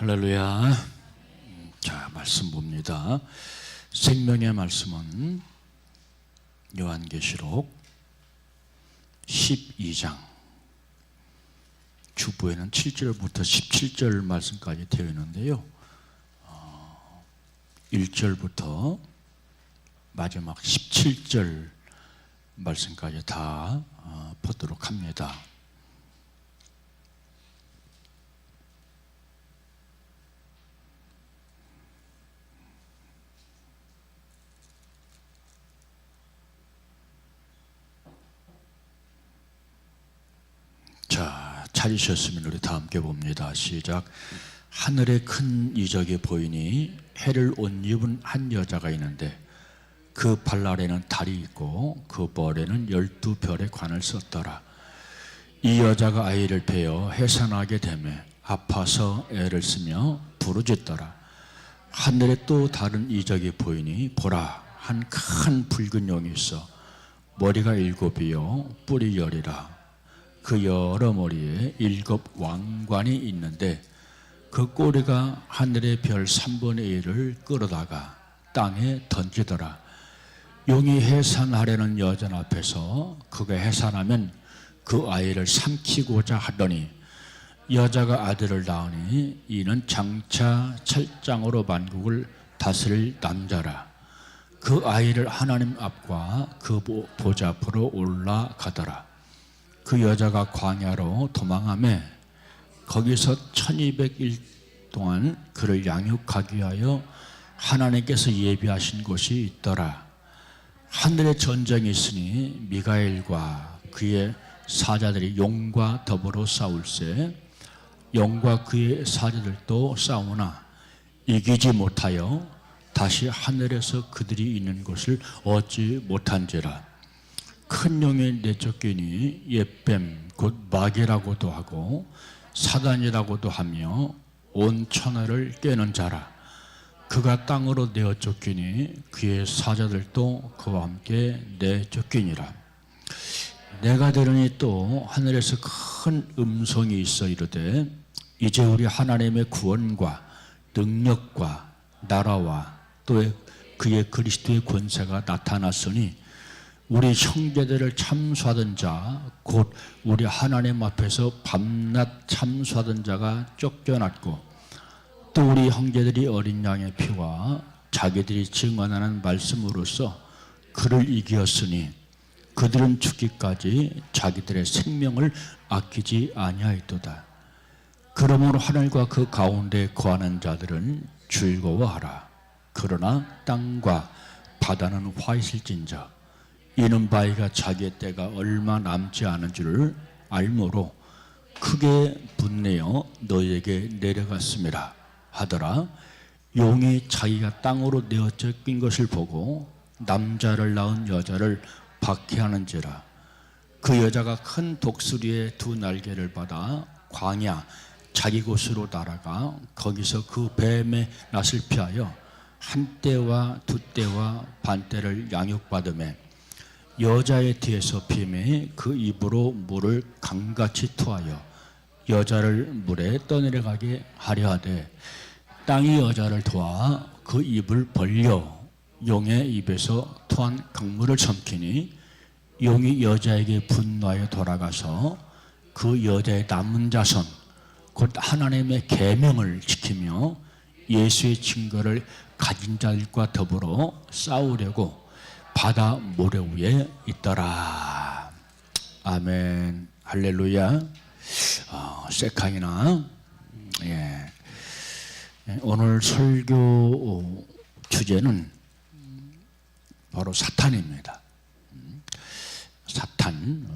할렐루야. 자, 말씀 봅니다. 생명의 말씀은 요한계시록 12장 주부에는 7절부터 17절 말씀까지 되어 있는데요, 1절부터 마지막 17절 말씀까지 다 보도록 합니다. 자, 찾으셨으면 우리 다 함께 봅니다. 시작. 하늘에 큰 이적이 보이니 해를 옷 입은 한 여자가 있는데 그 발 아래는 달이 있고 그 볼에는 12별의 관을 썼더라. 이 여자가 아이를 베어 해산하게 되매 아파서 애를 쓰며 부르짖더라. 하늘에 또 다른 이적이 보이니 보라, 한 큰 붉은 용이 있어 머리가 7이요 뿔이 10이라. 그 여러 머리에 7 왕관이 있는데 그 꼬리가 하늘의 별 3분의 1을 끌어다가 땅에 던지더라. 용이 해산하려는 여자 앞에서 그가 해산하면 그 아이를 삼키고자 하더니 여자가 아들을 낳으니 이는 장차 철장으로 만국을 다스릴 남자라. 그 아이를 하나님 앞과 그 보좌 앞으로 올라가더라. 그 여자가 광야로 도망하며 거기서 1200일 동안 그를 양육하기 위하여 하나님께서 예비하신 곳이 있더라. 하늘에 전쟁이 있으니 미가엘과 그의 사자들이 용과 더불어 싸울세. 용과 그의 사자들도 싸우나 이기지 못하여 다시 하늘에서 그들이 있는 곳을 얻지 못한지라. 큰 용이 내쫓기니 옛뱀 곧 마귀라고도 하고 사단이라고도 하며 온 천하를 깨는 자라. 그가 땅으로 내어쫓기니 그의 사자들도 그와 함께 내쫓기니라. 내가 들으니 또 하늘에서 큰 음성이 있어 이르되 이제 우리 하나님의 구원과 능력과 나라와 또 그의 그리스도의 권세가 나타났으니 우리 형제들을 참수하던 자 곧 우리 하나님 앞에서 밤낮 참수하던 자가 쫓겨났고 또 우리 형제들이 어린 양의 피와 자기들이 증언하는 말씀으로써 그를 이기었으니 그들은 죽기까지 자기들의 생명을 아끼지 아니하였도다. 그러므로 하늘과 그 가운데 거하는 자들은 즐거워하라. 그러나 땅과 바다는 화 있을진저 이는 바위가 자기의 때가 얼마 남지 않은 줄을 알므로 크게 분내어 너에게 내려갔음이라 하더라. 용이 자기가 땅으로 내어 쫓긴 것을 보고 남자를 낳은 여자를 박해하는지라. 그 여자가 큰 독수리의 2 날개를 받아 광야 자기 곳으로 날아가 거기서 그 뱀의 낯을 피하여 1때와 2때와 반때를 양육받으며 여자의 뒤에서 뱀에 그 입으로 물을 강같이 토하여 여자를 물에 떠내려가게 하려 하되 땅이 여자를 도와 그 입을 벌려 용의 입에서 토한 강물을 삼키니 용이 여자에게 분노하여 돌아가서 그 여자의 남은 자손 곧 하나님의 계명을 지키며 예수의 증거를 가진 자들과 더불어 싸우려고 바다 모래 위에 있더라. 아멘. 할렐루야. 세카이나. 예. 오늘 설교 주제는 바로 사탄입니다. 사탄.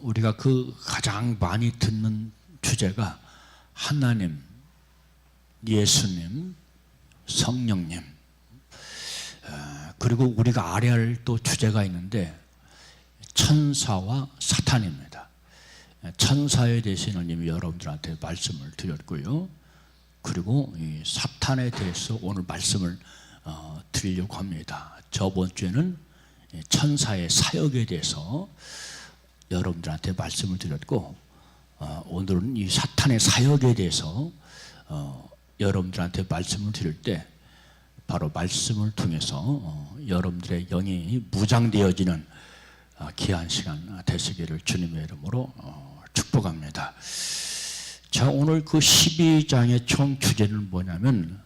우리가 그 가장 많이 듣는 주제가 하나님, 예수님, 성령님. 그리고 우리가 알아야 할 또 주제가 있는데 천사와 사탄입니다. 천사에 대해서는 이미 여러분들한테 말씀을 드렸고요. 그리고 이 사탄에 대해서 오늘 말씀을 드리려고 합니다. 저번 주에는 천사의 사역에 대해서 여러분들한테 말씀을 드렸고 오늘은 이 사탄의 사역에 대해서 여러분들한테 말씀을 드릴 때 바로 말씀을 통해서 여러분들의 영이 무장되어지는 귀한 시간 되시기를 주님의 이름으로 축복합니다. 자, 오늘 그 12장의 총 주제는 뭐냐면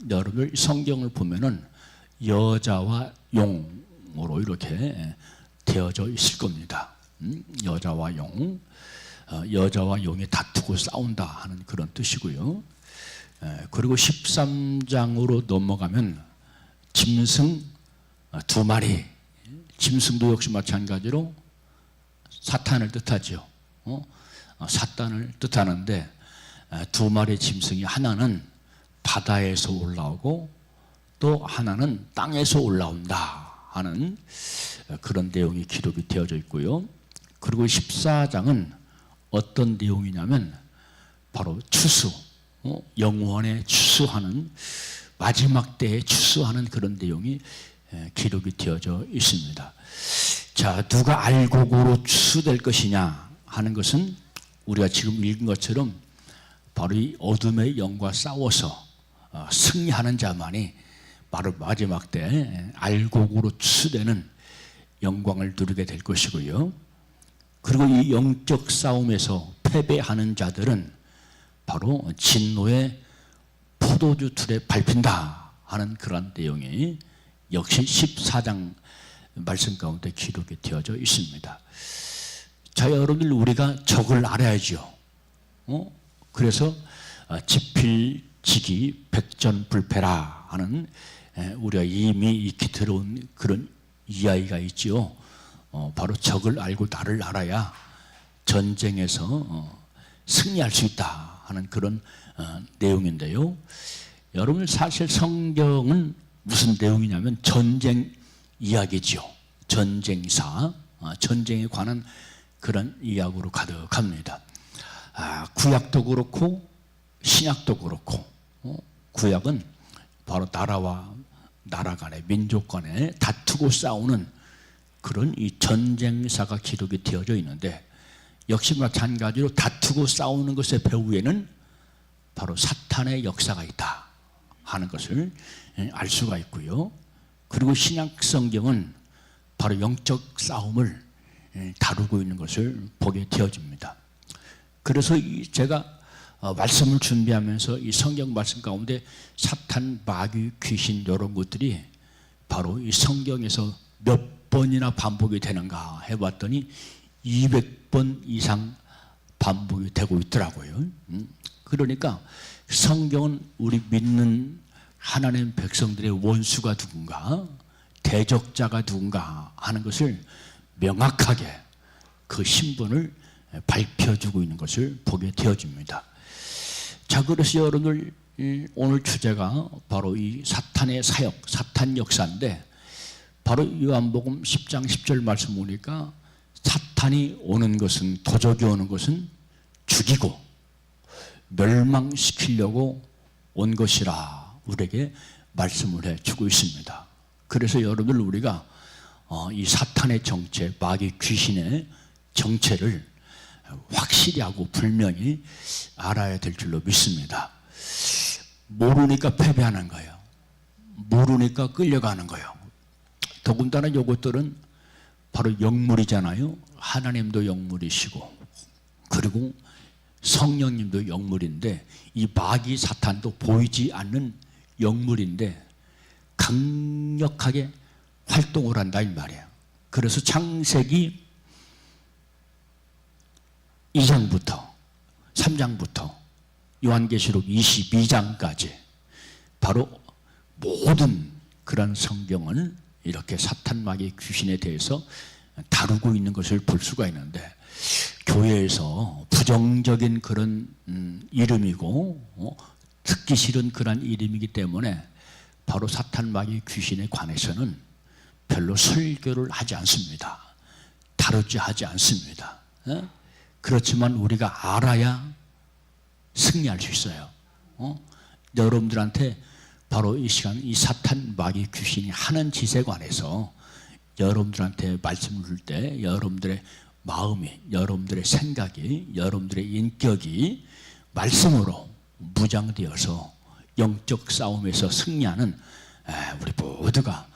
여러분들 성경을 보면은 여자와 용으로 이렇게 되어져 있을 겁니다. 여자와 용, 여자와 용이 다투고 싸운다 하는 그런 뜻이고요. 그리고 13장으로 넘어가면 짐승 2마리, 짐승도 역시 마찬가지로 사탄을 뜻하죠. 사탄을 뜻하는데 2마리 짐승이 하나는 바다에서 올라오고 또 하나는 땅에서 올라온다 하는 그런 내용이 기록이 되어져 있고요. 그리고 14장은 어떤 내용이냐면 바로 추수, 영원에 추수하는 마지막 때에 추수하는 그런 내용이 기록이 되어져 있습니다. 자, 누가 알곡으로 추수될 것이냐 하는 것은 우리가 지금 읽은 것처럼 바로 이 어둠의 영과 싸워서 승리하는 자만이 바로 마지막 때 알곡으로 추수되는 영광을 누리게 될 것이고요. 그리고 이 영적 싸움에서 패배하는 자들은 바로 진노의 포도주 틀에 밟힌다 하는 그런 내용이 역시 14장 말씀 가운데 기록이 되어져 있습니다. 자, 여러분들 우리가 적을 알아야죠. 그래서 지필지기 백전불패라 하는 우리가 이미 익히 들어온 그런 이야기가 있죠. 바로 적을 알고 나를 알아야 전쟁에서 승리할 수 있다 하는 그런 내용인데요. 여러분 사실 성경은 무슨 내용이냐면 전쟁 이야기죠. 전쟁사, 전쟁에 관한 그런 이야기로 가득합니다. 구약도 그렇고 신약도 그렇고, 구약은 바로 나라와 나라 간에 민족 간에 다투고 싸우는 그런 이 전쟁사가 기록이 되어져 있는데, 역시 마찬가지로 다투고 싸우는 것의 배후에는 바로 사탄의 역사가 있다 하는 것을 알 수가 있고요. 그리고 신약 성경은 바로 영적 싸움을 다루고 있는 것을 보게 되어집니다. 그래서 제가 말씀을 준비하면서 이 성경 말씀 가운데 사탄, 마귀, 귀신 이런 것들이 바로 이 성경에서 몇 번이나 반복이 되는가 해봤더니 200번 이상 반복이 되고 있더라고요. 그러니까 성경은 우리 믿는 하나님 백성들의 원수가 누군가, 대적자가 누군가 하는 것을 명확하게 그 신분을 밝혀주고 있는 것을 보게 되어집니다. 자, 그래서 여러분들 오늘 주제가 바로 이 사탄의 사역, 사탄 역사인데, 바로 요한복음 10장 10절 말씀 보니까 사탄이 오는 것은, 도적이 오는 것은 죽이고 멸망시키려고 온 것이라 우리에게 말씀을 해주고 있습니다. 그래서 여러분들 우리가 이 사탄의 정체, 마귀 귀신의 정체를 확실히 하고 분명히 알아야 될 줄로 믿습니다. 모르니까 패배하는 거예요. 모르니까 끌려가는 거예요. 더군다나 이것들은 바로 영물이잖아요. 하나님도 영물이시고 그리고 성령님도 영물인데, 이 마귀 사탄도 보이지 않는 영물인데 강력하게 활동을 한다 이 말이에요. 그래서 창세기 2장부터 3장부터 요한계시록 22장까지 바로 모든 그런 성경을 이렇게 사탄, 마귀, 귀신에 대해서 다루고 있는 것을 볼 수가 있는데, 교회에서 부정적인 그런 이름이고 듣기 싫은 그런 이름이기 때문에 바로 사탄, 마귀, 귀신에 관해서는 별로 설교를 하지 않습니다. 다루지 하지 않습니다. 그렇지만 우리가 알아야 승리할 수 있어요. 여러분들한테 바로 이 시간 이 사탄, 마귀, 귀신이 하는 짓에 관해서 여러분들한테 말씀을 줄 때 여러분들의 마음이, 여러분들의 생각이, 여러분들의 인격이 말씀으로 무장되어서 영적 싸움에서 승리하는 우리 모두가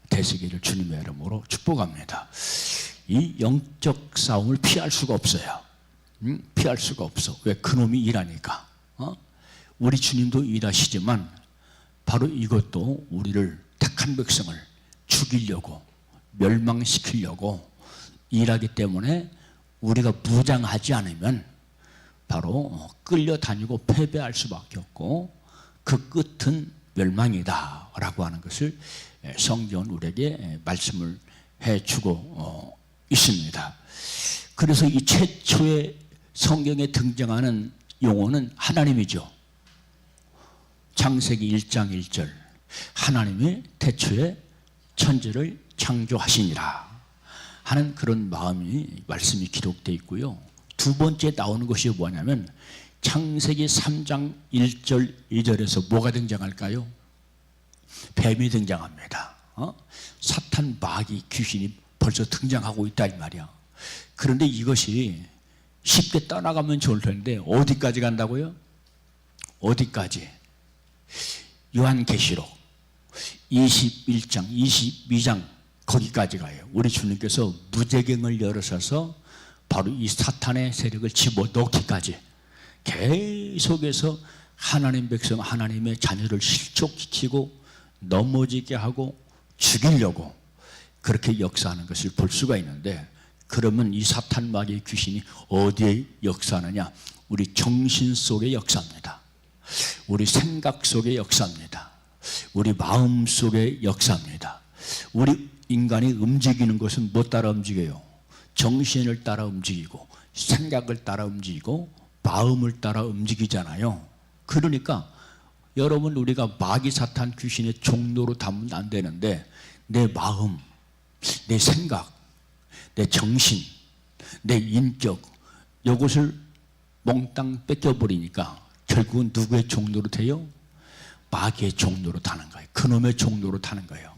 되시기를 주님의 이름으로 축복합니다. 이 영적 싸움을 피할 수가 없어요. 피할 수가 없어. 왜? 그놈이 일하니까. 우리 주님도 일하시지만 바로 이것도 우리를 택한 백성을 죽이려고, 멸망시키려고 일하기 때문에 우리가 무장하지 않으면 바로 끌려다니고 패배할 수밖에 없고 그 끝은 멸망이다 라고 하는 것을 성경은 우리에게 말씀을 해주고 있습니다. 그래서 이 최초의 성경에 등장하는 용어는 하나님이죠. 창세기 1장 1절 하나님이 태초에 천지를 창조하시니라 하는 그런 말씀이 기록되어 있고요. 두 번째 나오는 것이 뭐냐면 창세기 3장 1절 2절에서 뭐가 등장할까요? 뱀이 등장합니다. 사탄, 마귀, 귀신이 벌써 등장하고 있다 이 말이야. 그런데 이것이 쉽게 떠나가면 좋을 텐데 어디까지 간다고요? 어디까지? 요한계시록 21장, 22장 거기까지 가요. 우리 주님께서 무제경을 열어서서 바로 이 사탄의 세력을 집어넣기까지 계속해서 하나님 백성, 하나님의 자녀를 실족시키고 넘어지게 하고 죽이려고 그렇게 역사하는 것을 볼 수가 있는데, 그러면 이 사탄, 마귀의 귀신이 어디에 역사하느냐? 우리 정신 속의 역사입니다. 우리 생각 속의 역사입니다. 우리 마음 속의 역사입니다. 우리 인간이 움직이는 것은 뭐 따라 움직여요? 정신을 따라 움직이고 생각을 따라 움직이고 마음을 따라 움직이잖아요. 그러니까 여러분, 우리가 마귀, 사탄, 귀신의 종로로 담으면 안 되는데 내 마음, 내 생각, 내 정신, 내 인격 이것을 몽땅 뺏겨버리니까 결국은 누구의 종로로 돼요? 마귀의 종로로 타는 거예요. 그놈의 종로로 타는 거예요.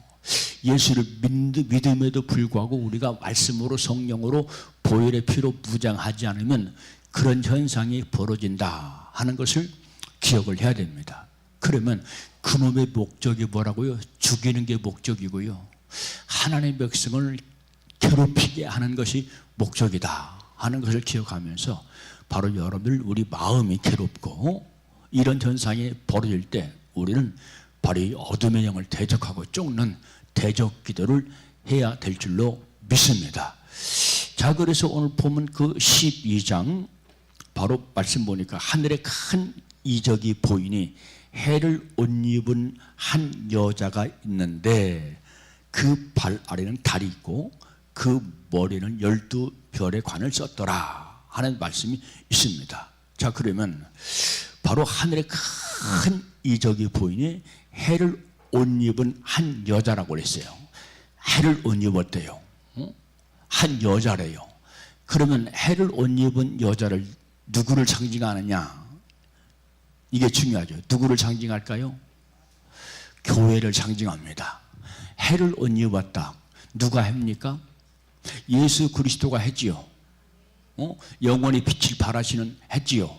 예수를 믿음에도 불구하고 우리가 말씀으로, 성령으로, 보혈의 피로 무장하지 않으면 그런 현상이 벌어진다 하는 것을 기억을 해야 됩니다. 그러면 그놈의 목적이 뭐라고요? 죽이는 게 목적이고요, 하나님의 백성을 괴롭히게 하는 것이 목적이다 하는 것을 기억하면서 바로 여러분들, 우리 마음이 괴롭고 이런 현상이 벌어질 때 우리는 바로 이 어둠의 영을 대적하고 쫓는 대적 기도를 해야 될 줄로 믿습니다. 자, 그래서 오늘 보면 그 12장 바로 말씀 보니까 하늘에 큰 이적이 보이니 해를 옷 입은 한 여자가 있는데 그 발 아래는 달이 있고 그 머리는 12별의 관을 썼더라 하는 말씀이 있습니다. 자, 그러면 바로 하늘에 큰 이적이 보이니 해를 옷 입은 한 여자라고 그랬어요. 해를 옷 입었대요. 한 여자래요. 그러면 해를 옷 입은 여자를 누구를 상징하느냐? 이게 중요하죠. 누구를 상징할까요? 교회를 상징합니다. 해를 옷 입었다. 누가 합니까? 예수 그리스도가 했지요. 영원히 빛을 발하시는 했지요.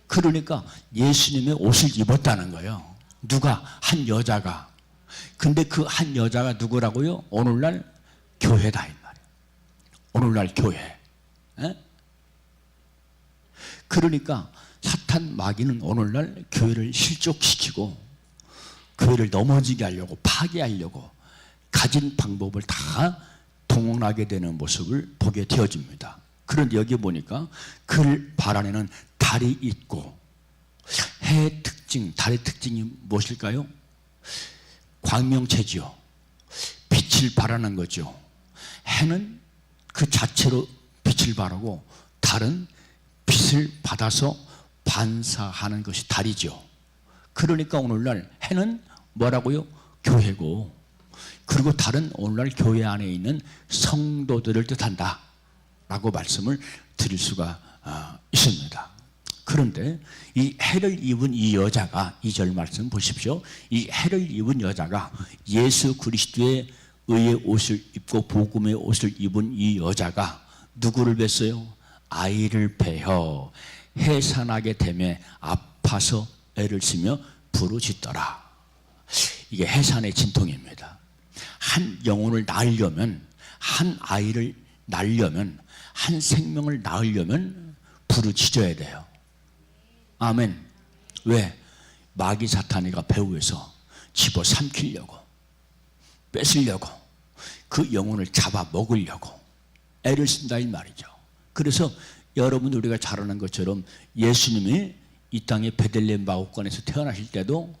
그러니까 예수님의 옷을 입었다는 거예요. 누가? 한 여자가. 근데 그 한 여자가 누구라고요? 오늘날 교회다 이 말이에요. 오늘날 교회. 그러니까 사탄, 마귀는 오늘날 교회를 실족시키고 교회를 넘어지게 하려고, 파괴하려고 가진 방법을 다 동원하게 되는 모습을 보게 되어집니다. 그런데 여기 보니까 그 발 안에는 달이 있고, 해의 특징, 달의 특징이 무엇일까요? 광명체지요. 빛을 발하는 거죠. 해는 그 자체로 빛을 발하고 달은 빛을 받아서 반사하는 것이 달이죠. 그러니까 오늘날 해는 뭐라고요? 교회고, 그리고 달은 오늘날 교회 안에 있는 성도들을 뜻한다 라고 말씀을 드릴 수가 있습니다. 그런데 이 해를 입은 이 여자가, 2절 말씀 보십시오. 이 해를 입은 여자가 예수 그리스도의 의의 옷을 입고 복음의 옷을 입은 이 여자가 누구를 뵀어요? 아이를 베어 해산하게 되매 아파 아파서 애를 쓰며 부르짖더라. 이게 해산의 진통입니다. 한 영혼을 낳으려면, 한 아이를 낳으려면, 한 생명을 낳으려면 부르짖어야 돼요. 아멘. 왜? 마귀 사탄이가 배후에서 집어삼키려고, 뺏으려고, 그 영혼을 잡아먹으려고 애를 쓴다 이 말이죠. 그래서 여러분, 우리가 잘 아는 것처럼 예수님이 이 땅의 베들레헴 마구간에서 태어나실 때도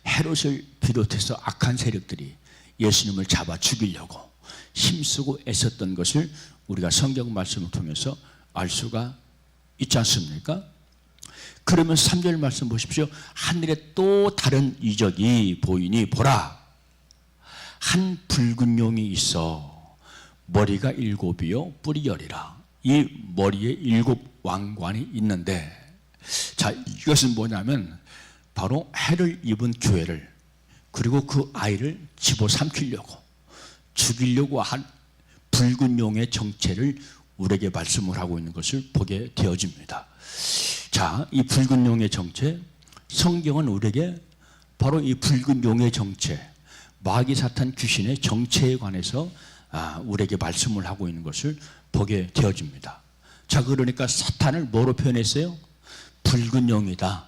헤롯을 비롯해서 악한 세력들이 예수님을 잡아 죽이려고 힘쓰고 애썼던 것을 우리가 성경 말씀을 통해서 알 수가 있지 않습니까? 그러면 3절 말씀 보십시오. 하늘에 또 다른 이적이 보이니 보라, 한 붉은 용이 있어 머리가 7이요 뿔이 10이라. 이 머리에 7 왕관이 있는데, 자, 이것은 뭐냐면 바로 해를 입은 교회를, 그리고 그 아이를 집어삼키려고 죽이려고 한 붉은 용의 정체를 우리에게 말씀을 하고 있는 것을 보게 되어집니다. 자, 이 붉은 용의 정체, 성경은 우리에게 바로 이 붉은 용의 정체, 마귀 사탄 귀신의 정체에 관해서 우리에게 말씀을 하고 있는 것을 보게 되어집니다. 자, 그러니까 사탄을 뭐로 표현했어요? 붉은 용이다.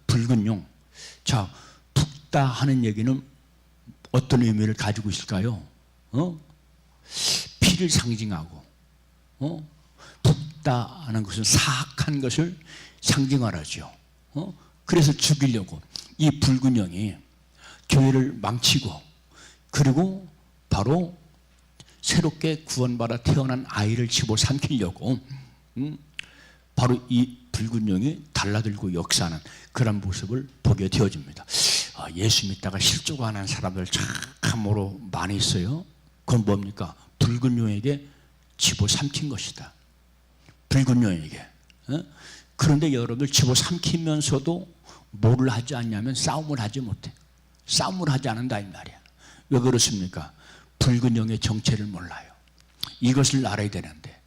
붉은 용. 자, 붉다 하는 얘기는 어떤 의미를 가지고 있을까요? 피를 상징하고, 붉다 하는 것은 사악한 것을 상징하라죠. 그래서 죽이려고 이 붉은 영이 교회를 망치고, 그리고 바로 새롭게 구원받아 태어난 아이를 집어삼키려고 바로 이 붉은 영이 달라들고 역사하는 그런 모습을 보게 되어집니다. 예수 믿다가 실족을 하는 사람들 참으로 많이 있어요. 그건 뭡니까? 붉은 용에게 집어삼킨 것이다. 붉은 용에게. 그런데 여러분들 집어삼키면서도 뭐를 하지 않냐면 싸움을 하지 못해. 싸움을 하지 않는다 이 말이야. 왜 그렇습니까? 붉은 영의 정체를 몰라요. 이것을 알아야 되는데,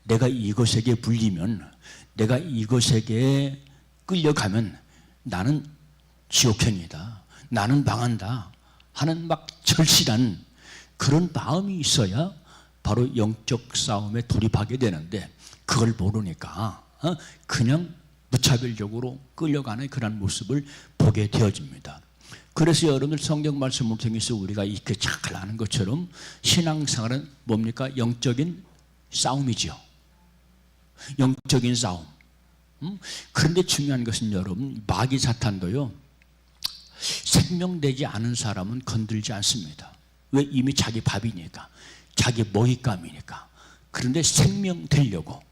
내가 이것에게 물리면, 내가 이것에게 끌려가면 나는 지옥행이다, 나는 망한다 하는 막 절실한 그런 마음이 있어야 바로 영적 싸움에 돌입하게 되는데, 그걸 모르니까 그냥 무차별적으로 끌려가는 그런 모습을 보게 되어집니다. 그래서 여러분들 성경 말씀을 통해서 우리가 이렇게 잘 아는 것처럼 신앙생활은 뭡니까? 영적인 싸움이죠. 영적인 싸움. 그런데 중요한 것은 여러분, 마귀 사탄도요, 생명되지 않은 사람은 건들지 않습니다. 왜? 이미 자기 밥이니까, 자기 먹잇감이니까. 그런데 생명 되려고,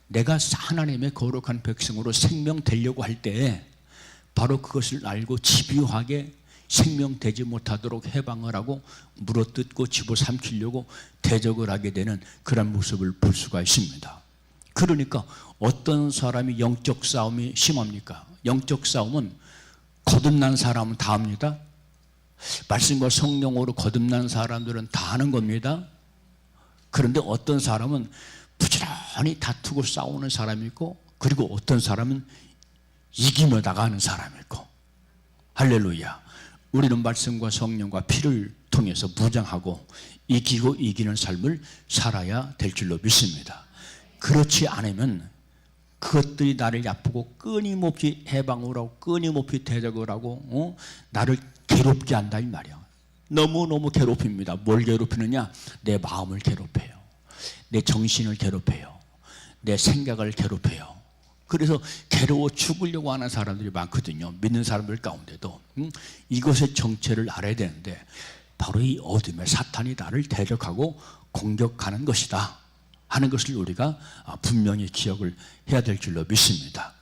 내가 하나님의 거룩한 백성으로 생명 되려고 할 때 바로 그것을 알고 집요하게 생명되지 못하도록 해방을 하고 물어뜯고 집어삼키려고 대적을 하게 되는 그런 모습을 볼 수가 있습니다. 그러니까 어떤 사람이 영적 싸움이 심합니까? 영적 싸움은 거듭난 사람은 다 합니다. 말씀과 성령으로 거듭난 사람들은 다 하는 겁니다. 그런데 어떤 사람은 부지런히 다투고 싸우는 사람이 있고, 그리고 어떤 사람은 이기며 나가는 사람이 있고. 할렐루야. 우리는 말씀과 성령과 피를 통해서 무장하고 이기고 이기는 삶을 살아야 될 줄로 믿습니다. 그렇지 않으면 그것들이 나를 얕보고 끊임없이 해방을 하고 끊임없이 대적을 하고 나를 괴롭게 한다 이 말이야. 너무너무 괴롭힙니다. 뭘 괴롭히느냐? 내 마음을 괴롭혀요. 내 정신을 괴롭혀요. 내 생각을 괴롭혀요. 그래서 괴로워 죽으려고 하는 사람들이 많거든요. 믿는 사람들 가운데도. 이것의 정체를 알아야 되는데, 바로 이 어둠의 사탄이 나를 대적하고 공격하는 것이다 하는 것을 우리가 분명히 기억을 해야 될 줄로 믿습니다.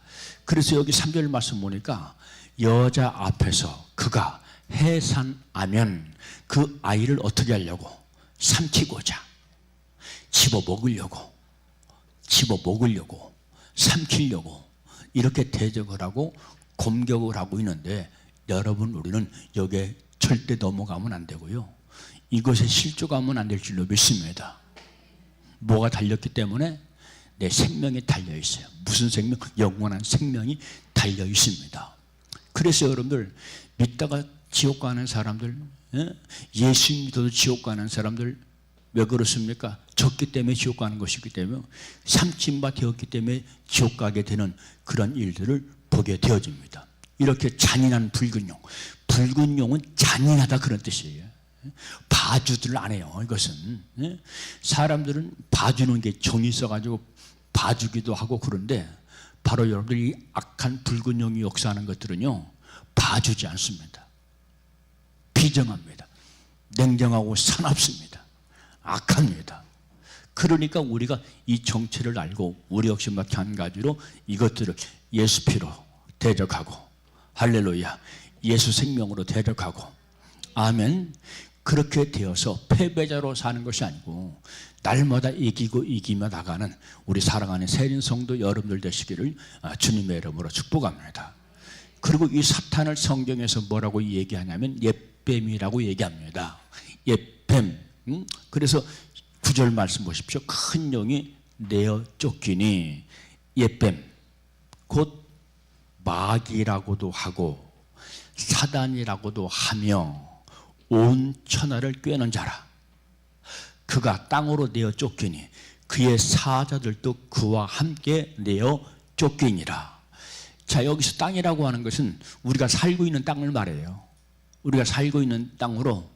그래서 여기 3절 말씀 보니까 여자 앞에서 그가 해산하면 그 아이를 어떻게 하려고? 삼키고자, 집어먹으려고, 삼키려고 이렇게 대적을 하고 공격을 하고 있는데, 여러분, 우리는 여기에 절대 넘어가면 안 되고요, 이것에 실족하면 안 될 줄로 믿습니다. 뭐가 달렸기 때문에? 내 생명이 달려 있어요. 무슨 생명? 영원한 생명이 달려 있습니다. 그래서 여러분들 믿다가 지옥 가는 사람들, 예수 믿어도 지옥 가는 사람들 왜 그렇습니까? 졌기 때문에 지옥 가는 것이기 때문에, 삼침바 되었기 때문에 지옥 가게 되는 그런 일들을 보게 되어집니다. 이렇게 잔인한 붉은 용, 붉은 용은 잔인하다 그런 뜻이에요. 봐주들 안 해요. 이것은 사람들은 봐주는 게 정이 있어가지고 봐주기도 하고 그런데, 바로 여러분들이 악한 붉은 용이 역사하는 것들은요, 봐주지 않습니다. 비정합니다. 냉정하고 사납습니다. 악합니다. 그러니까 우리가 이 정체를 알고 우리 역시 마찬가지로 이것들을 예수 피로 대적하고, 할렐루야, 예수 생명으로 대적하고, 아멘. 그렇게 되어서 패배자로 사는 것이 아니고 날마다 이기며 나가는 우리 사랑하는 세린 성도 여러분들 되시기를 주님의 이름으로 축복합니다. 그리고 이 사탄을 성경에서 뭐라고 얘기하냐면 옛뱀이라고 얘기합니다. 옛뱀. 그래서 9절 말씀 보십시오. 큰 용이 내어 쫓기니, 옛뱀 곧 마귀라고도 하고 사단이라고도 하며 온 천하를 꿰는 자라. 그가 땅으로 내어 쫓기니 그의 사자들도 그와 함께 내어 쫓기니라. 자, 여기서 땅이라고 하는 것은 우리가 살고 있는 땅을 말해요. 우리가 살고 있는 땅으로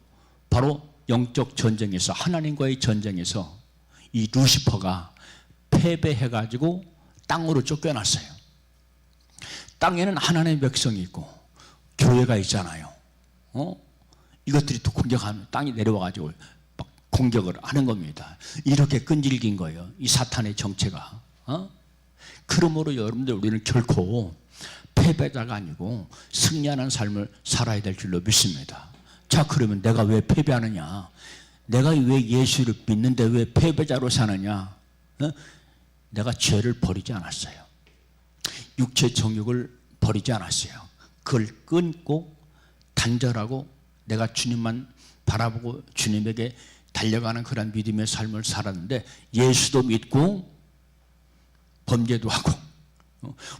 바로 영적 전쟁에서, 하나님과의 전쟁에서 이 루시퍼가 패배해가지고 땅으로 쫓겨났어요. 땅에는 하나님의 백성이 있고 교회가 있잖아요. 이것들이 또 공격하면 땅이 내려와가지고 막 공격을 하는 겁니다. 이렇게 끈질긴 거예요, 이 사탄의 정체가. 그러므로 여러분들, 우리는 결코 패배자가 아니고 승리하는 삶을 살아야 될 줄로 믿습니다. 자, 그러면 내가 왜 패배하느냐? 내가 왜 예수를 믿는데 왜 패배자로 사느냐? 내가 죄를 버리지 않았어요. 육체 정욕을 버리지 않았어요. 그걸 끊고 단절하고 내가 주님만 바라보고 주님에게 달려가는 그런 믿음의 삶을 살았는데, 예수도 믿고 범죄도 하고,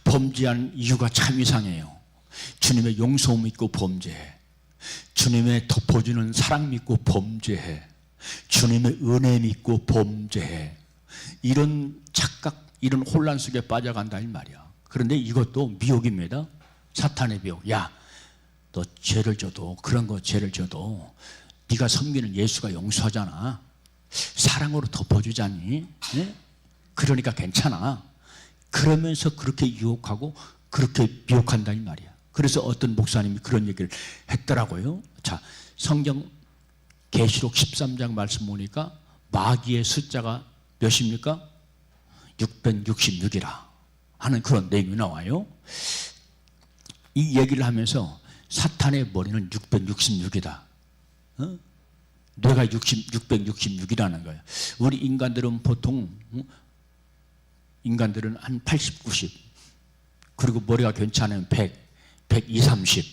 범죄한 이유가 참 이상해요. 주님의 용서 믿고 범죄해, 주님의 덮어주는 사랑 믿고 범죄해, 주님의 은혜 믿고 범죄해. 이런 착각, 이런 혼란 속에 빠져간다 이 말이야. 그런데 이것도 미혹입니다. 사탄의 미혹. 야, 너 죄를 져도, 그런 거 죄를 져도 네가 섬기는 예수가 용서하잖아. 사랑으로 덮어주자니. 그러니까 괜찮아. 그러면서 그렇게 유혹하고 그렇게 미혹한다 이 말이야. 그래서 어떤 목사님이 그런 얘기를 했더라고요. 자, 성경 계시록 13장 말씀 보니까 마귀의 숫자가 몇입니까? 666이라 하는 그런 내용이 나와요. 이 얘기를 하면서 사탄의 머리는 666이다. 뇌가 666이라는 거예요. 우리 인간들은 보통, 인간들은 한 80, 90, 그리고 머리가 괜찮으면 100, 120, 30,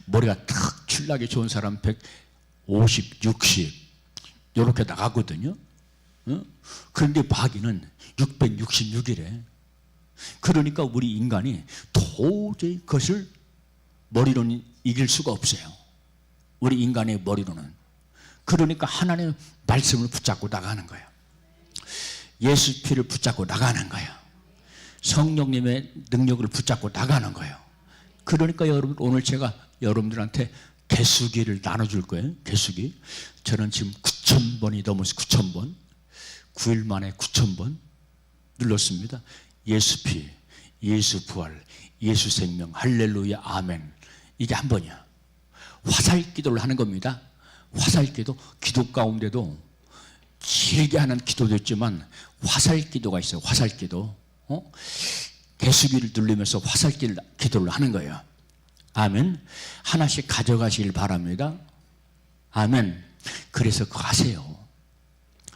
머리가 탁 출나게 좋은 사람 150, 60 이렇게 나가거든요. 그런데 마귀는 666이래. 그러니까 우리 인간이 도저히 그것을 머리로는 이길 수가 없어요. 우리 인간의 머리로는. 그러니까 하나님의 말씀을 붙잡고 나가는 거예요. 예수 피를 붙잡고 나가는 거예요. 성령님의 능력을 붙잡고 나가는 거예요. 그러니까 여러분, 오늘 제가 여러분들한테 개수기를 나눠줄 거예요. 개수기. 저는 지금 9,000번이 넘어서 9,000번, 9일 만에 9,000번 눌렀습니다. 예수 피, 예수 부활, 예수 생명, 할렐루야, 아멘. 이게 한 번이야. 화살 기도를 하는 겁니다. 화살 기도, 기도 가운데도 길게 하는 기도도 있지만 화살 기도가 있어요. 화살 기도. 개수기를 누르면서 화살 기도를 하는 거예요. 아멘. 하나씩 가져가시길 바랍니다. 아멘. 그래서 그거 하세요.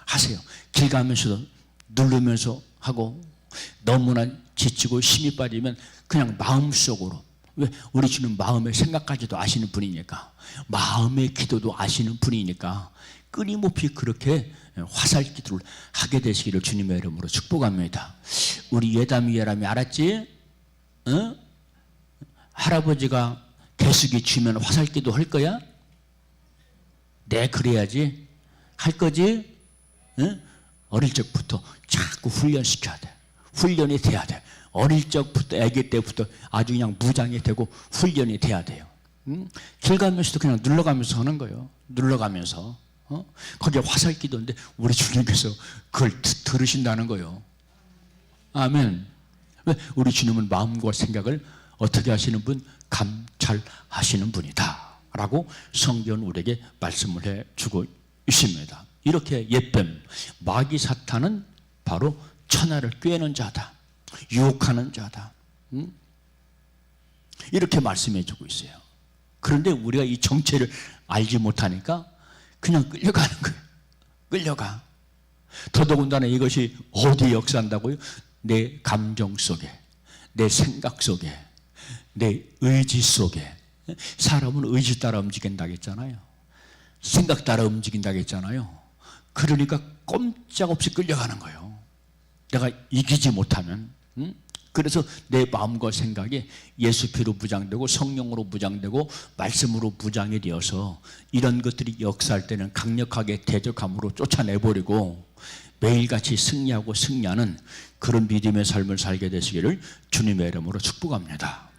하세요. 길 가면서도 누르면서 하고, 너무나 지치고 힘이 빠지면 그냥 마음속으로, 왜? 우리 주는 마음의 생각까지도 아시는 분이니까, 마음의 기도도 아시는 분이니까 끊임없이 그렇게 화살 기도를 하게 되시기를 주님의 이름으로 축복합니다. 우리 예담이 알았지? 어? 할아버지가 개수기 주면 화살 기도 할 거야? 네, 그래야지. 할 거지? 어? 어릴 적부터 자꾸 훈련시켜야 돼. 훈련이 돼야 돼. 어릴 적부터, 아기 때부터 아주 그냥 무장이 되고 훈련이 돼야 돼요. 길 가면서도 그냥 눌러가면서 하는 거예요. 눌러가면서. 거기에 화살 기도인데 우리 주님께서 그걸 들으신다는 거예요. 아멘. 왜? 우리 주님은 마음과 생각을 어떻게 하시는 분? 감찰하시는 분이다 라고 성경은 우리에게 말씀을 해주고 있습니다. 이렇게 옛뱀, 마귀 사탄은 바로 천하를 꿰는 자다, 유혹하는 자다, 이렇게 말씀해주고 있어요. 그런데 우리가 이 정체를 알지 못하니까 그냥 끌려가는 거예요. 끌려가. 더더군다나 이것이 어디에 역사한다고요? 내 감정 속에, 내 생각 속에, 내 의지 속에. 사람은 의지 따라 움직인다고 했잖아요. 생각 따라 움직인다고 했잖아요. 그러니까 꼼짝없이 끌려가는 거예요. 내가 이기지 못하면. 그래서 내 마음과 생각이 예수 피로 무장되고 성령으로 무장되고 말씀으로 무장이 되어서 이런 것들이 역사할 때는 강력하게 대적함으로 쫓아내버리고 매일같이 승리하고 승리하는 그런 믿음의 삶을 살게 되시기를 주님의 이름으로 축복합니다.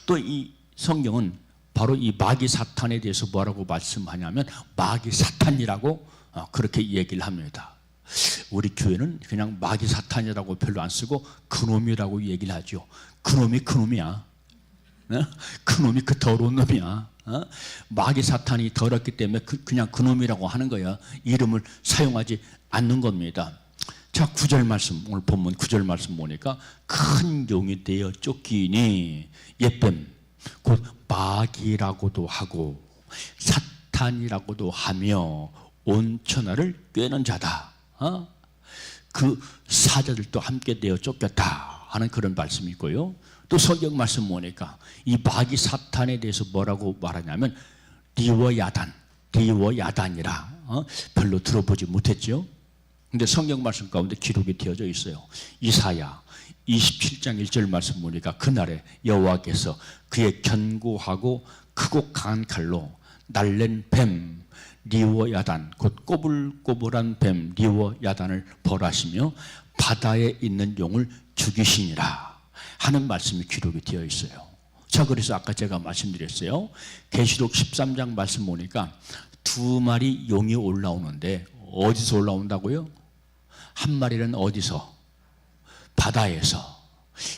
또 이 성경은 바로 이 마귀 사탄에 대해서 뭐라고 말씀하냐면 마귀 사탄이라고 그렇게 얘기를 합니다. 우리 교회는 그냥 마귀 사탄이라고 별로 안 쓰고 그놈이라고 얘기를 하죠. 그놈이 그놈이야. 그놈이 그 더러운 놈이야. 마귀 사탄이 더럽기 때문에 그냥 그놈이라고 하는 거야. 이름을 사용하지 않는 겁니다. 자, 9절 말씀, 오늘 본문 9절 말씀 보니까 큰 용이 되어 쫓기니 옛뱀 곧 마귀라고도 하고 사탄이라고도 하며 온 천하를 꿰는 자다. 그 사자들도 함께 되어 쫓겼다 하는 그런 말씀이 있고요. 또 성경 말씀 보니까 이 마귀 사탄에 대해서 뭐라고 말하냐면 리워야단이라 별로 들어보지 못했죠. 근데 성경 말씀 가운데 기록이 되어져 있어요. 이사야 27장 1절 말씀 보니까 그날에 여호와께서 그의 견고하고 크고 강한 칼로 날랜 뱀 리워야단 곧 꼬불꼬불한 뱀 리워야단을 벌하시며 바다에 있는 용을 죽이시니라 하는 말씀이 기록이 되어 있어요. 자, 그래서 아까 제가 말씀드렸어요. 계시록 13장 말씀 보니까 두 마리 용이 올라오는데 어디서 올라온다고요? 한 마리는 어디서? 바다에서.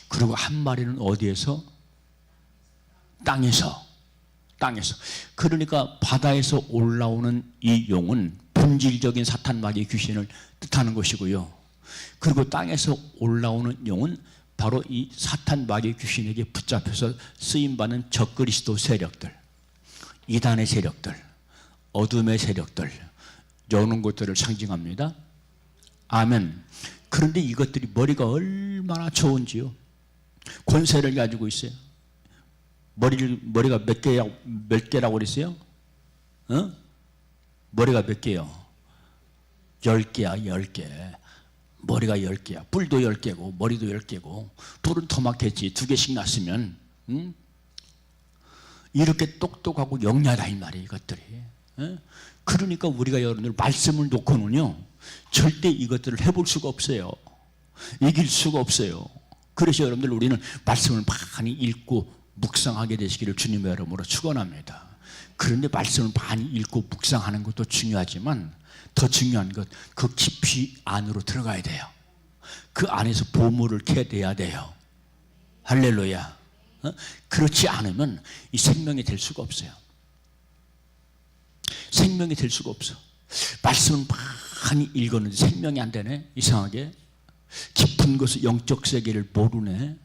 그리고 한 마리는 어디에서? 땅에서. 그러니까 바다에서 올라오는 이 용은 본질적인 사탄 마귀 귀신을 뜻하는 것이고요. 그리고 땅에서 올라오는 용은 바로 이 사탄 마귀 귀신에게 붙잡혀서 쓰임받는 적그리스도 세력들, 이단의 세력들, 어둠의 세력들, 이런 것들을 상징합니다. 아멘. 그런데 이것들이 머리가 얼마나 좋은지요. 권세를 가지고 있어요. 머리가 몇 개라고 그랬어요? 머리가 몇 개요? 10개야, 10개. 머리가 10개야. 뿔도 10개고, 머리도 10개고. 뿔은 더 많겠지. 2개씩 났으면. 이렇게 똑똑하고 영리하다, 이 말이에요, 이것들이. 그러니까 우리가 여러분들 말씀을 놓고는요, 절대 이것들을 해볼 수가 없어요. 이길 수가 없어요. 그래서 여러분들 우리는 말씀을 많이 읽고 묵상하게 되시기를 주님의 이름으로 축원합니다. 그런데 말씀을 많이 읽고 묵상하는 것도 중요하지만 더 중요한 것, 그 깊이 안으로 들어가야 돼요. 그 안에서 보물을 캐내야 돼요. 할렐루야. 그렇지 않으면 이 생명이 될 수가 없어요. 생명이 될 수가 없어. 말씀을 많이 읽었는데 생명이 안 되네. 이상하게 깊은 것을 영적 세계를 모르네.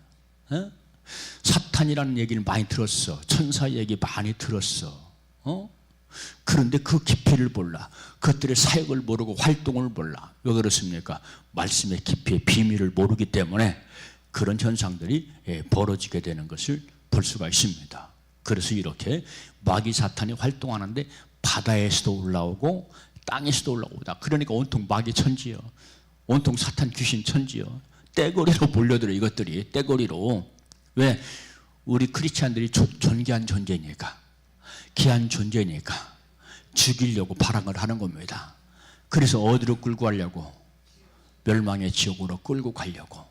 사탄이라는 얘기를 많이 들었어. 천사 얘기 많이 들었어. 그런데 그 깊이를 몰라. 그것들의 사역을 모르고 활동을 몰라. 왜 그렇습니까? 말씀의 깊이의 비밀을 모르기 때문에 그런 현상들이 벌어지게 되는 것을 볼 수가 있습니다. 그래서 이렇게 마귀 사탄이 활동하는데 바다에서도 올라오고 땅에서도 올라오다. 그러니까 온통 마귀 천지요. 온통 사탄 귀신 천지요. 떼거리로 몰려들어 이것들이. 떼거리로. 왜? 우리 크리스찬들이 존귀한 존재니까. 귀한 존재니까. 죽이려고 발악을 하는 겁니다. 그래서 어디로 끌고 가려고? 멸망의 지옥으로 끌고 가려고.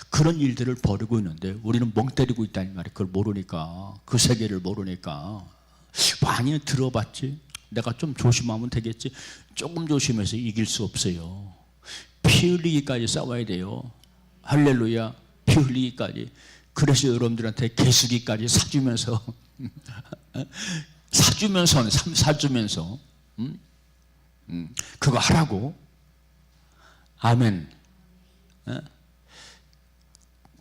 그런 일들을 벌이고 있는데 우리는 멍 때리고 있다는 말이에요. 그걸 모르니까. 그 세계를 모르니까. 많이 들어봤지. 내가 좀 조심하면 되겠지. 조금 조심해서 이길 수 없어요. 피 흘리기까지 싸워야 돼요. 할렐루야. 피 흘리기까지. 그래서 여러분들한테 개수기까지 사주면서 사주면서 그거 하라고. 아멘.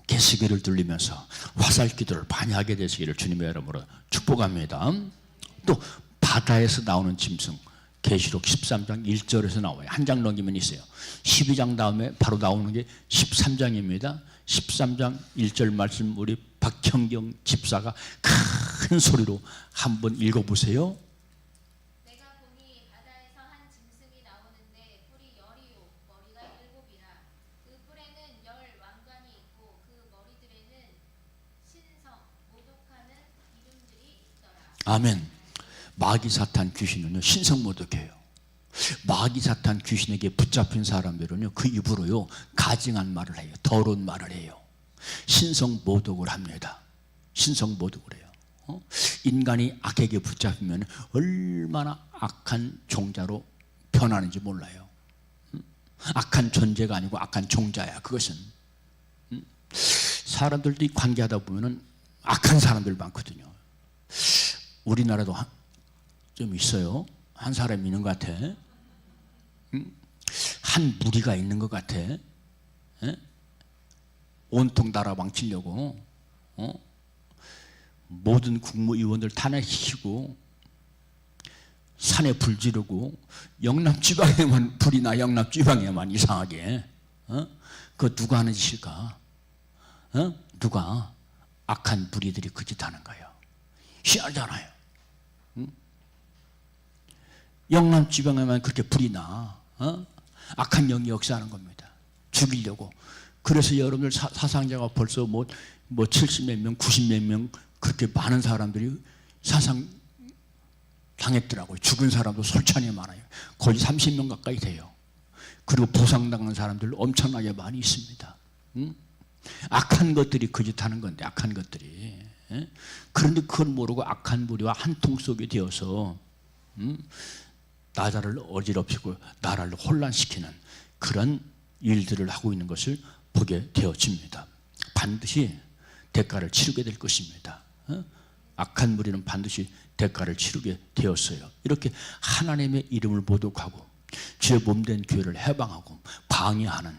개수기를 들리면서 화살기도를 많이 하게 되시기를 주님의 이름으로 축복합니다. 또 바다에서 나오는 짐승, 계시록 13장 1절에서 나와요. 한 장 넘기면 있어요. 12장 다음에 바로 나오는 게 13장입니다. 13장 1절 말씀 우리 박형경 집사가 큰 소리로 한번 읽어보세요. 내가 보니 바다에서 한 짐승이 나오는데 뿔이 10이요 머리가 7이라. 그 뿔에는 10 왕관이 있고 그 머리들에는 신성 모독하는 이름들이 있더라. 아멘. 마귀 사탄 귀신은요 신성모독해요. 마귀 사탄 귀신에게 붙잡힌 사람들은요 그 입으로요 가증한 말을 해요. 더러운 말을 해요. 신성모독을 합니다. 신성모독을 해요. 인간이 악에게 붙잡히면 얼마나 악한 종자로 변하는지 몰라요. 악한 존재가 아니고 악한 종자야. 그것은 사람들도 관계하다 보면은 악한 사람들 많거든요. 우리나라도 좀 있어요. 한 사람이 있는 것 같아. 한 무리가 있는 것 같아. 온통 나라 망치려고 모든 국무위원들 탄핵시키고 산에 불 지르고 영남 지방에만 불이 나. 영남 지방에만 이상하게. 그거 누가 하는 짓일까? 누가? 악한 무리들이 그 짓 하는 거예요. 희한하잖아요. 영남 지방에만 그렇게 불이 나. 악한 영이 역사하는 겁니다. 죽이려고. 그래서 여러분들 사상자가 벌써 뭐 70몇 명, 90몇 명 그렇게 많은 사람들이 사상 당했더라고요. 죽은 사람도 솔찬히 많아요. 거의 30명 가까이 돼요. 그리고 부상당한 사람들 엄청나게 많이 있습니다. 악한 것들이 그 짓 하는 건데, 악한 것들이. 그런데 그걸 모르고 악한 무리와 한 통 속에 되어서 나라를 어지럽히고 나라를 혼란시키는 그런 일들을 하고 있는 것을 보게 되어집니다. 반드시 대가를 치르게 될 것입니다. 악한 무리는 반드시 대가를 치르게 되었어요. 이렇게 하나님의 이름을 모독하고 주의 몸된 교회를 해방하고 방해하는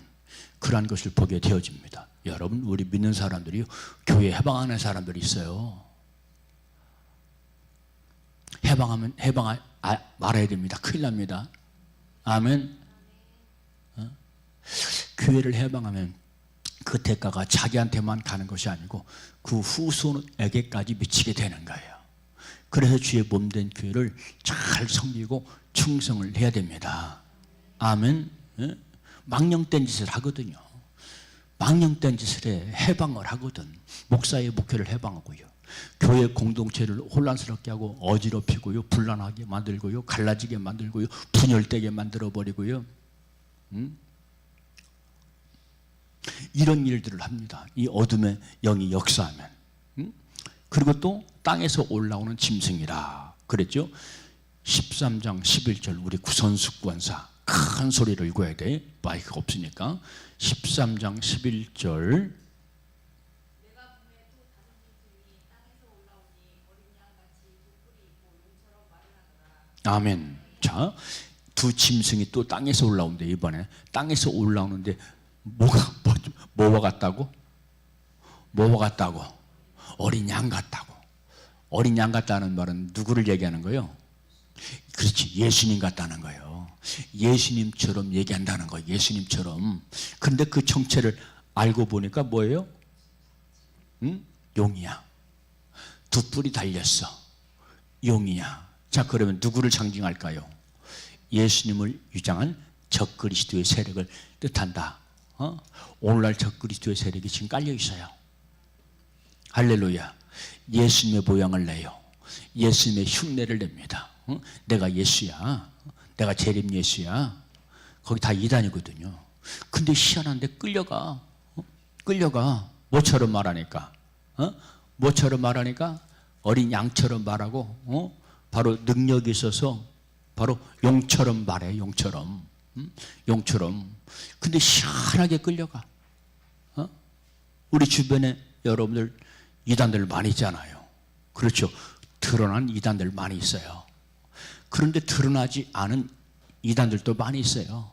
그러한 것을 보게 되어집니다. 여러분, 우리 믿는 사람들이 교회 해방하는 사람들이 있어요. 해방 말아야 됩니다. 큰일 납니다. 아멘. 교회를 해방하면 그 대가가 자기한테만 가는 것이 아니고 그 후손에게까지 미치게 되는 거예요. 그래서 주의 몸된 교회를 잘 섬기고 충성을 해야 됩니다. 아멘. 망령된 짓을 하거든요. 망령된 짓을 해. 해방을 하거든. 목사의 목회를 해방하고요. 교회 공동체를 혼란스럽게 하고 어지럽히고요, 분란하게 만들고요, 갈라지게 만들고요, 분열되게 만들어버리고요. 이런 일들을 합니다. 이 어둠의 영이 역사하면. 그리고 또 땅에서 올라오는 짐승이라 그랬죠. 13장 11절 우리 구선숙권사 큰 소리로 읽어야 돼. 마이크가 없으니까. 13장 11절 아멘. 자, 두 짐승이 또 땅에서 올라오는데 이번에 땅에서 올라오는데 뭐와 같다고? 뭐와 같다고? 어린 양 같다고. 어린 양 같다는 말은 누구를 얘기하는 거예요? 그렇지, 예수님 같다는 거예요. 예수님처럼 얘기한다는 거예요. 예수님처럼. 그런데 그 정체를 알고 보니까 뭐예요? 용이야. 두 뿔이 달렸어. 용이야. 자, 그러면 누구를 상징할까요? 예수님을 위장한 적그리스도의 세력을 뜻한다. 오늘날 적그리스도의 세력이 지금 깔려 있어요. 할렐루야. 예수님의 모양을 내요. 예수님의 흉내를 냅니다. 내가 예수야. 내가 재림 예수야. 거기 다 이단이거든요. 근데 희한한데 끌려가. 뭐처럼 말하니까? 뭐처럼 말하니까? 어린 양처럼 말하고, 바로 능력이 있어서 바로 용처럼 말해. 용처럼. 근데 희한하게 끌려가. 우리 주변에 여러분들 이단들 많이 있잖아요. 그렇죠. 드러난 이단들 많이 있어요. 그런데 드러나지 않은 이단들도 많이 있어요.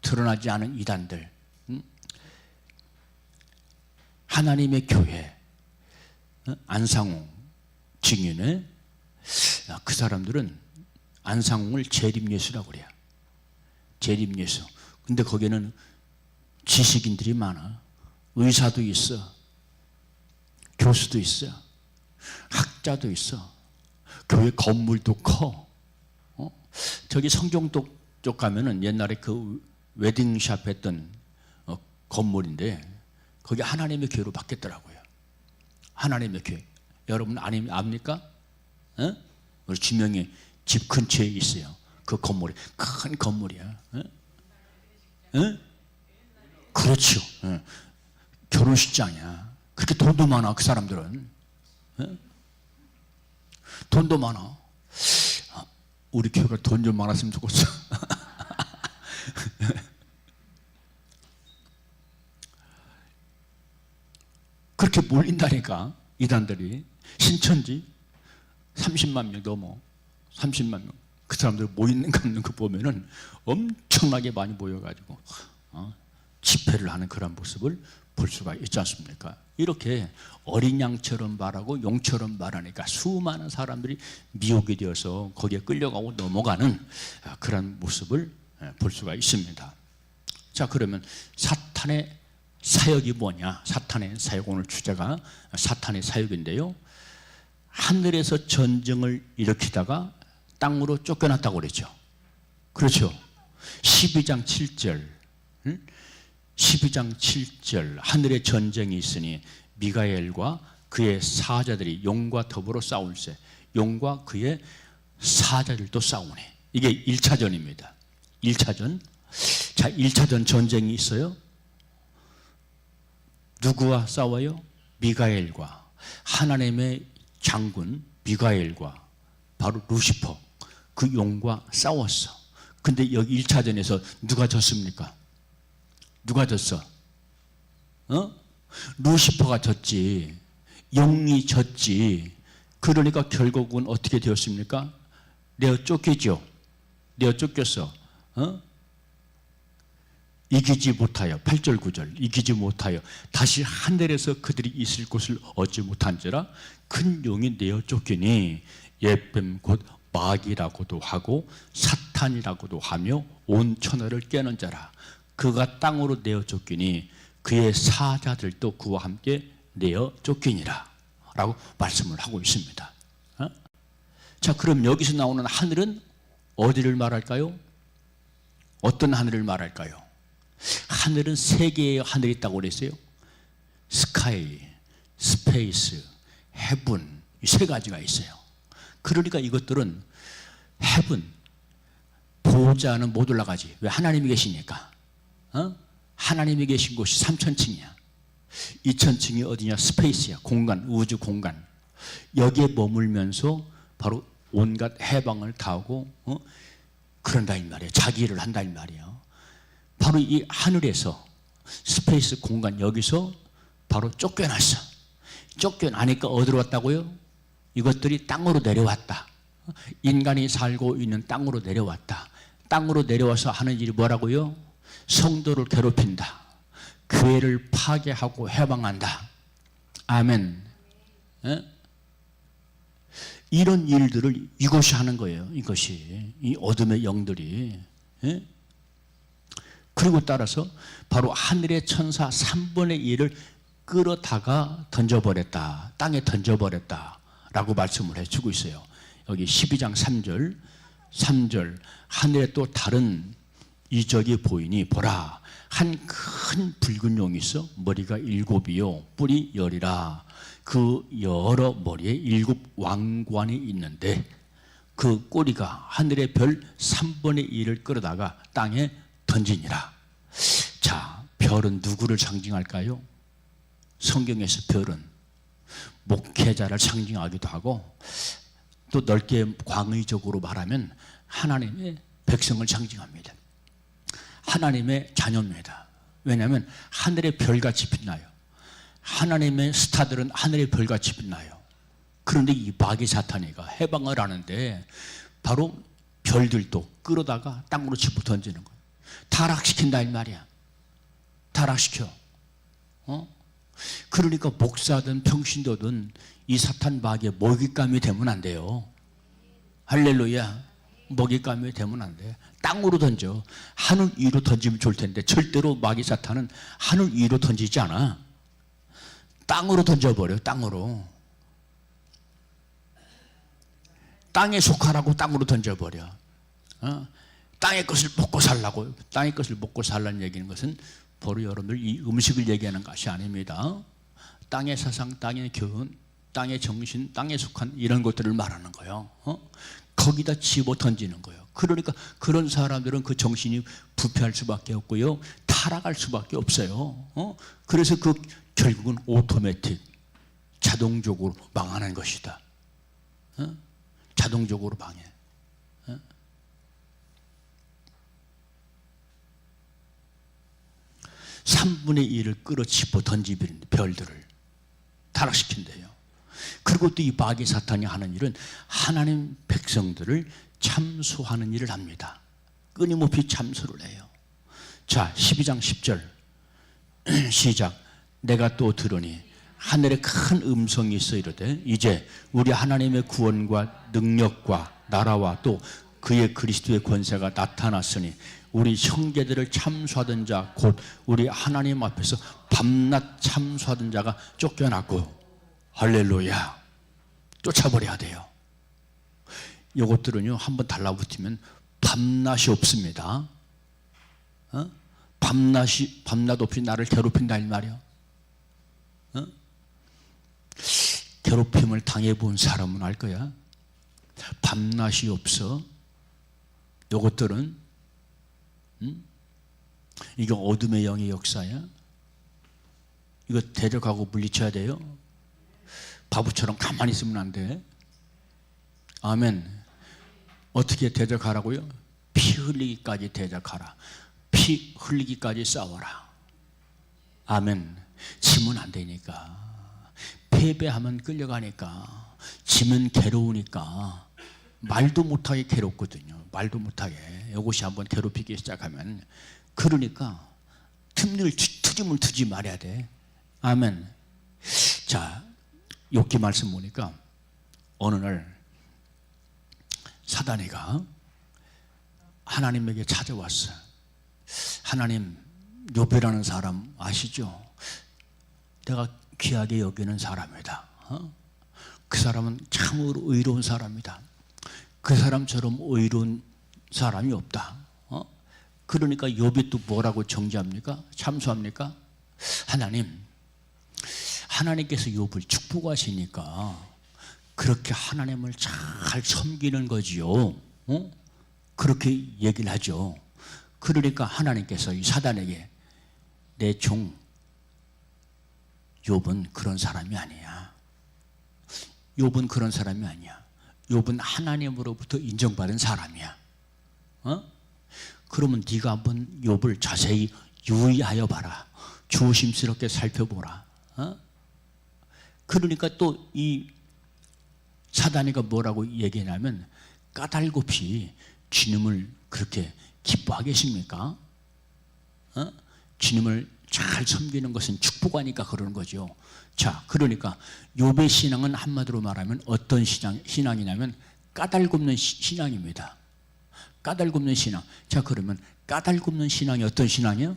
드러나지 않은 이단들. 하나님의 교회, 안상홍 증인의 그 사람들은 안상홍을 재림예수라고 그래요. 재림예수. 근데 거기는 지식인들이 많아. 의사도 있어. 교수도 있어. 학자도 있어. 교회 건물도 커. 저기 성종동 쪽 가면은 옛날에 그 웨딩샵 했던 건물인데 거기 하나님의 교회로 바뀌었더라고요. 하나님의 교회. 여러분 압니까? 우리 지명이 집 근처에 있어요. 그 건물이 큰 건물이야. 그렇죠. 결혼식장이야. 그렇게 돈도 많아. 그 사람들은 돈도 많아. 우리 교회가 돈 좀 많았으면 좋겠어. 그렇게 몰린다니까. 이단들이 신천지 30만 명 넘어. 30만 명. 그 사람들 모이는 거 없는 거 보면은 엄청나게 많이 모여가지고 집회를 하는 그런 모습을 볼 수가 있지 않습니까? 이렇게 어린 양처럼 말하고 용처럼 말하니까 수많은 사람들이 미혹이 되어서 거기에 끌려가고 넘어가는 그런 모습을 볼 수가 있습니다. 자, 그러면 사탄의 사역이 뭐냐? 사탄의 사역, 오늘 주제가 사탄의 사역인데요. 하늘에서 전쟁을 일으키다가 땅으로 쫓겨났다고 그랬죠. 그렇죠. 12장 7절 12장 7절 하늘에 전쟁이 있으니 미가엘과 그의 사자들이 용과 더불어 싸울세. 용과 그의 사자들도 싸우네. 이게 1차전입니다. 1차전. 자, 1차전 전쟁이 있어요. 누구와 싸워요? 미가엘과 하나님의 장군 미가엘과 바로 루시퍼 그 용과 싸웠어. 근데 여기 1차전에서 누가 졌습니까? 누가 졌어? 루시퍼가 졌지. 용이 졌지. 그러니까 결국은 어떻게 되었습니까? 내어 쫓기죠. 내어 쫓겼어. 이기지 못하여 8절 9절 이기지 못하여 다시 하늘에서 그들이 있을 곳을 얻지 못한지라 큰 용이 내어 쫓기니 예뱀 곧 마귀라고도 하고 사탄이라고도 하며 온 천하를 깨는 자라. 그가 땅으로 내어 쫓기니 그의 사자들도 그와 함께 내어 쫓기니라 라고 말씀을 하고 있습니다. 자, 그럼 여기서 나오는 하늘은 어디를 말할까요? 어떤 하늘을 말할까요? 하늘은 세 개의 하늘이 있다고 그랬어요. 스카이, 스페이스, 헤븐, 이 세 가지가 있어요. 그러니까 이것들은 헤븐, 보호자는 못 올라가지. 왜? 하나님이 계시니까. 하나님이 계신 곳이 3000층이야. 2000층이 어디냐? 스페이스야. 공간, 우주 공간. 여기에 머물면서 바로 온갖 해방을 다하고 그런다 이 말이에요. 자기 일을 한다 이 말이에요. 바로 이 하늘에서 스페이스 공간 여기서 바로 쫓겨났어. 쫓겨나니까 어디로 왔다고요? 이것들이 땅으로 내려왔다. 인간이 살고 있는 땅으로 내려왔다. 땅으로 내려와서 하는 일이 뭐라고요? 성도를 괴롭힌다. 교회를 파괴하고 해방한다. 아멘. 이런 일들을 이것이 하는 거예요. 이것이 이 어둠의 영들이. 그리고 따라서 바로 하늘의 천사 3분의 1을 끌어다가 던져버렸다. 땅에 던져버렸다 라고 말씀을 해주고 있어요. 여기 12장 3절 하늘에 또 다른 이적이 보이니 보라 한 큰 붉은 용이 있어 머리가 7이요 뿔이 10이라 그 여러 머리에 7 왕관이 있는데 그 꼬리가 하늘의 별 3분의 1을 끌어다가 땅에 던지니라. 자, 별은 누구를 상징할까요? 성경에서 별은 목회자를 상징하기도 하고 또 넓게 광의적으로 말하면 하나님의 백성을 상징합니다. 하나님의 자녀입니다. 왜냐하면 하늘의 별같이 빛나요. 하나님의 스타들은 하늘의 별같이 빛나요. 그런데 이 마귀 사탄이가 해방을 하는데 바로 별들도 끌어다가 땅으로 집어 던지는 거예요. 타락시킨다 이 말이야. 타락시켜. 그러니까 목사든 평신도든 이 사탄 마귀의 먹잇감이 되면 안 돼요. 할렐루야. 먹잇감이 되면 안 돼. 땅으로 던져. 하늘 위로 던지면 좋을 텐데 절대로 마귀 사탄은 하늘 위로 던지지 않아. 땅으로 던져버려. 땅으로. 땅에 속하라고 땅으로 던져버려. 땅의 것을 먹고 살라고. 땅의 것을 먹고 살라는 얘기는 것은 바로 여러분들 이 음식을 얘기하는 것이 아닙니다. 땅의 사상, 땅의 교훈, 땅의 정신, 땅에 속한 이런 것들을 말하는 거예요. 거기다 집어 던지는 거예요. 그러니까 그런 사람들은 그 정신이 부패할 수밖에 없고요. 타락할 수밖에 없어요. 그래서 그 결국은 오토매틱, 자동적으로 망하는 것이다. 자동적으로 망해. 3분의 1을 끌어집어 던지는 별들을 타락시킨대요. 그리고 또 이 마귀 사탄이 하는 일은 하나님 백성들을 참소하는 일을 합니다. 끊임없이 참소를 해요. 자, 12장 10절 시작. 내가 또 들으니 하늘에 큰 음성이 있어 이르되 이제 우리 하나님의 구원과 능력과 나라와 또 그의 그리스도의 권세가 나타났으니 우리 형제들을 참소하던 자 곧 우리 하나님 앞에서 밤낮 참소하던 자가 쫓겨났고 할렐루야. 쫓아버려야 돼요. 이것들은요 한번 달라붙으면 밤낮이 없습니다. 밤낮 없이 나를 괴롭힌다 이 말이야. 괴롭힘을 당해본 사람은 알 거야. 밤낮이 없어. 이것들은 이거 어둠의 영의 역사야. 이거 대적하고 물리쳐야 돼요. 바보처럼 가만히 있으면 안 돼. 아멘. 어떻게 대적하라고요? 피 흘리기까지 대적하라. 피 흘리기까지 싸워라. 아멘. 지면 안 되니까. 패배하면 끌려가니까. 지면 괴로우니까. 말도 못하게 괴롭거든요. 말도 못하게. 이것이 한번 괴롭히기 시작하면. 그러니까 틈을 트지 말아야 돼. 아멘. 자, 욥기 말씀 보니까 어느 날 사단이가 하나님에게 찾아왔어. 하나님, 욥이라는 사람 아시죠? 내가 귀하게 여기는 사람이다. 그 사람은 참으로 의로운 사람이다. 그 사람처럼 의로운 사람이 없다. 그러니까 욥이 또 뭐라고 정죄합니까? 참소합니까? 하나님께서 욥을 축복하시니까 그렇게 하나님을 잘 섬기는 거지요. 그렇게 얘기를 하죠. 그러니까 하나님께서 이 사단에게 내 종 욥은 그런 사람이 아니야. 욥은 그런 사람이 아니야. 욥은 하나님으로부터 인정받은 사람이야. 그러면 네가 한번 욥을 자세히 유의하여 봐라. 조심스럽게 살펴보라. 그러니까 또 이 사단이가 뭐라고 얘기하냐면 까닭없이 주님을 그렇게 기뻐하겠습니까? 주님을 잘 섬기는 것은 축복하니까 그러는 거죠. 자, 그러니까 욥의 신앙은 한마디로 말하면 어떤 신앙이냐면 까닭없는 신앙입니다. 까닭없는 신앙. 자, 그러면 까닭없는 신앙이 어떤 신앙이요?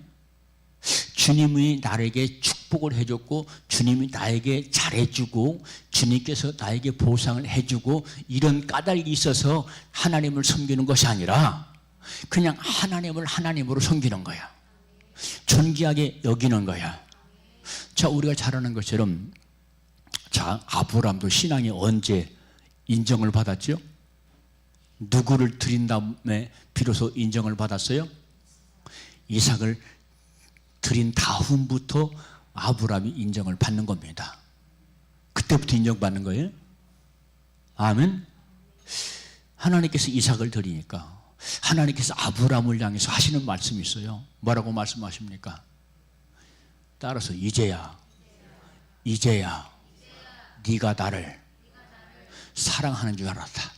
주님이 나에게 축복을 해줬고 주님이 나에게 잘해주고 주님께서 나에게 보상을 해주고 이런 까닭이 있어서 하나님을 섬기는 것이 아니라 그냥 하나님을 하나님으로 섬기는 거야. 존귀하게 여기는 거야. 자, 우리가 잘 아는 것처럼 자, 아브라함도 신앙이 언제 인정을 받았죠? 누구를 드린 다음에 비로소 인정을 받았어요? 이삭을 드린 다음부터 아브라함이 인정을 받는 겁니다. 그때부터 인정받는 거예요. 아멘. 하나님께서 이삭을 드리니까 하나님께서 아브라함을 향해서 하시는 말씀이 있어요. 뭐라고 말씀하십니까? 따라서 이제야 네가 나를 사랑하는 줄 알았다.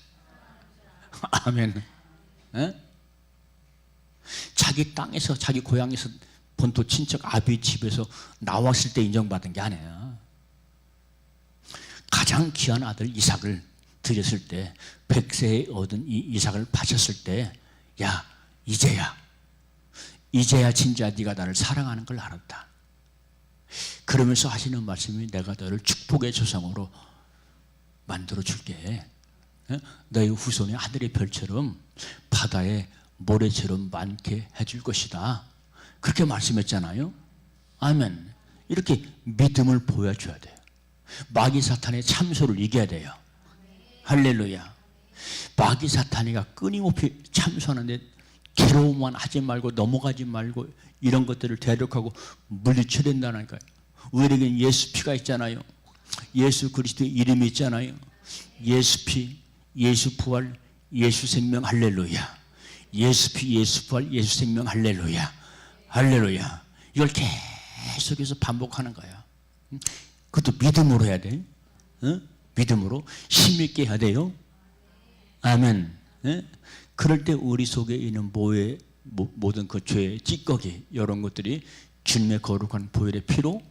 아멘. 에? 자기 땅에서 자기 고향에서 본토 친척 아비 집에서 나왔을 때 인정받은 게 아니야. 가장 귀한 아들 이삭을 드렸을 때 100세에 얻은 이 이삭을 바쳤을 때 야 이제야 진짜 네가 나를 사랑하는 걸 알았다. 그러면서 하시는 말씀이 내가 너를 축복의 조상으로 만들어 줄게. 너의 후손이 하늘의 별처럼 바다의 모래처럼 많게 해줄 것이다. 그렇게 말씀했잖아요. 아멘. 이렇게 믿음을 보여줘야 돼요. 마귀 사탄의 참소를 이겨야 돼요. 할렐루야. 마귀 사탄이가 끊임없이 참소하는데 괴로움만 하지 말고 넘어가지 말고 이런 것들을 대적하고 물리쳐야 된다니까요. 우리에겐 예수 피가 있잖아요. 예수 그리스도의 이름이 있잖아요. 예수 피, 예수 부활, 예수 생명 할렐루야. 예수 피, 예수 부활, 예수 생명 할렐루야. 할렐루야. 이걸 계속해서 반복하는 거야. 그것도 믿음으로 해야 돼. 믿음으로 힘있게 해야 돼요. 아멘. 그럴 때 우리 속에 있는 모든 그 죄의 찌꺼기 이런 것들이 주님의 거룩한 보혈의 피로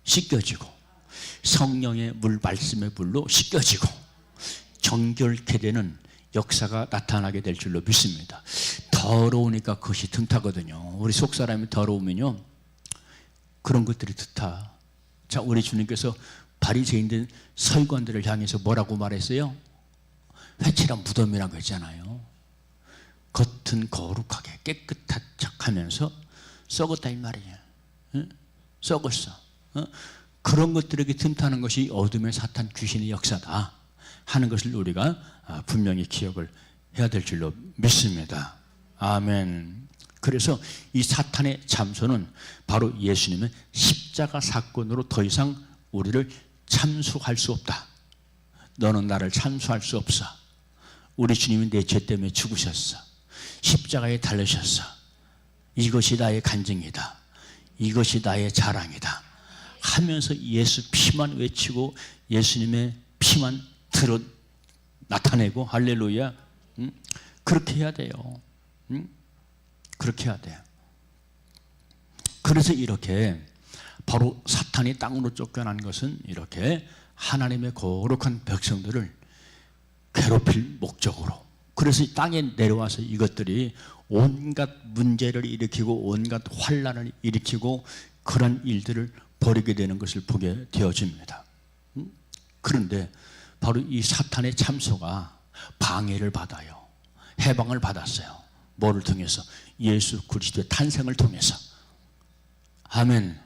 씻겨지고 성령의 물 말씀의 물로 씻겨지고 정결케 되는 역사가 나타나게 될 줄로 믿습니다. 더러우니까 그것이 틈타거든요. 우리 속 사람이 더러우면요 그런 것들이 틈타. 자, 우리 주님께서 바리새인들 서기관들을 향해서 뭐라고 말했어요? 회칠한 무덤이라고 했잖아요. 겉은 거룩하게 깨끗한 척하면서 썩었다 이 말이에요. 썩었어. 그런 것들에게 틈타는 것이 어둠의 사탄 귀신의 역사다 하는 것을 우리가 분명히 기억을 해야 될 줄로 믿습니다. 아멘. 그래서 이 사탄의 참소는 바로 예수님의 십자가 사건으로 더 이상 우리를 참수할 수 없다. 너는 나를 참수할 수 없어. 우리 주님이 내 죄 때문에 죽으셨어. 십자가에 달리셨어. 이것이 나의 간증이다. 이것이 나의 자랑이다. 하면서 예수 피만 외치고 예수님의 피만 나타내고 할렐루야. 그렇게 해야 돼요. 그렇게 해야 돼요. 그래서 이렇게 바로 사탄이 땅으로 쫓겨난 것은 이렇게 하나님의 거룩한 백성들을 괴롭힐 목적으로. 그래서 땅에 내려와서 이것들이 온갖 문제를 일으키고 온갖 환란을 일으키고 그런 일들을 벌이게 되는 것을 보게 되어집니다. 그런데 바로 이 사탄의 참소가 방해를 받아요. 해방을 받았어요. 뭐를 통해서? 예수 그리스도의 탄생을 통해서. 아멘.